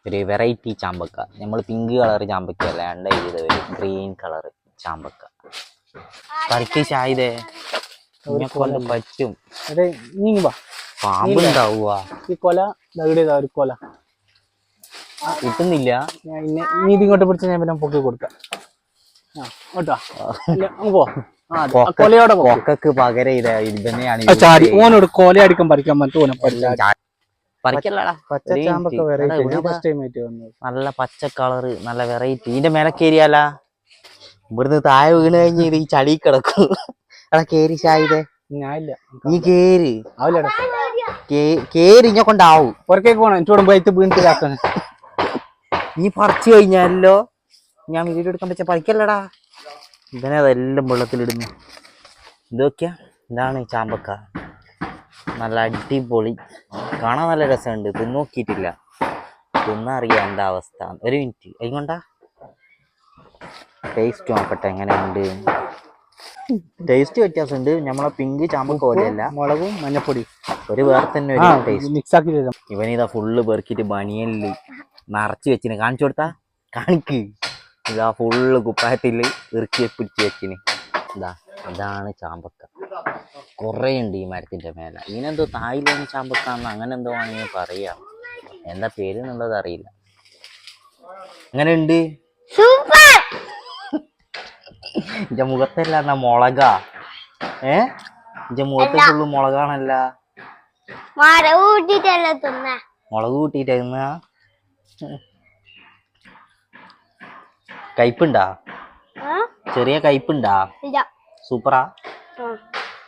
ഒരു വെറൈറ്റി ചാമ്പക്ക. നമ്മൾ പിങ്ക് കളർ ചാമ്പക്ക അല്ലാണ്ട് ഇത് ഒരു ഗ്രീൻ കളർ ചാമ്പക്ക. പറിക്ക് ഷായിദേ, കൊണ്ട് പറ്റും. പാമ്പുണ്ടാവുക ഈ കൊല ഒരു കൊല കിട്ടുന്നില്ല. നീ ഇതിങ്ങോട്ട് പിടിച്ച ഞാൻ പിന്നെ പൊക്കി കൊടുക്കാം കേട്ടോ. കൊലയോടെ പൊക്കക്ക് പകരം ഇത് തന്നെയാണ്. ഓനോട് കൊല അടിക്കാൻ പറിക്കാൻ പറ്റും. നല്ല പച്ച കളറ്, നല്ല വെറൈറ്റി. ഇതിന്റെ മേലെ കേറിയാല ഇവിടുന്ന് താഴെ വീണ് കഴിഞ്ഞ് ഈ ചളി കിടക്കും. എടാ കേറി ഷായിദേ, നീ കേറി കേറി ഇഞ്ഞ കൊണ്ടാവും. പുറക്കേക്ക് പോണം എന്നോട് ബൈത്ത് വീണിട്ട് നീ പറിച്ചു കഴിഞ്ഞാലോ ഞാൻ വീഡിയോ എടുക്കാൻ പറ്റാ. പറിക്കല്ലടാ, ഇവനെ അതെല്ലാം വെള്ളത്തിലിടുന്നു. ഇതൊക്കെയാ ഇതാണ് ചാമ്പക്ക. നല്ല അടിപൊളി, കാണാൻ നല്ല രസമുണ്ട്. തിന്നോക്കിയിട്ടില്ല, തിന്നറിയാം എന്താ അവസ്ഥ. ഒരു മിനിറ്റ് അതുകൊണ്ടാ ടേസ്റ്റ് നോക്കട്ടെ എങ്ങനെയുണ്ട്. ടേസ്റ്റ് വ്യത്യാസമുണ്ട്. നമ്മളെ പിങ്ക് ചാമ്പക്ക പോലെയല്ല. മുളകും മഞ്ഞപ്പൊടി ഒരു വേറെ തന്നെ ഒരു ടേസ്റ്റ്. മിക്സ് ആക്കി. ഇവനിതാ ഫുള്ള് പെറുക്കിട്ട് ബനിയനില് നിറച്ച് വെച്ചിന്. കാണിച്ചു കൊടുത്താ കാണിക്ക്. ഇതാ ഫുള്ള് കുപ്പായത്തില് ഇറുക്കി പിടിച്ച് വെച്ചിന്. ഇതാണ് ചാമ്പക്ക. കുറേ ഉണ്ട് ഈ മരത്തിന്റെ മേലെ. ഇതിനെന്തോ തായ്ലൻഡ് ചാമ്പക്കാന്ന് അങ്ങനെ എന്തോ ആണെങ്കിൽ പറയാം. എന്താ പേര് എന്നുള്ളത് അറിയില്ല. അങ്ങനെ ഉണ്ട്. എന്റെ മുഖത്തല്ല എന്നാ മുളകാ. എന്റെ മുഖത്ത് ഫുള്ള് മുളകാണല്ല. മുളക് കൂട്ടിട്ട് തിന്നാ. കയ്പുണ്ടാ? ചെറിയ കയ്പുണ്ടാ? സൂപ്പറാ.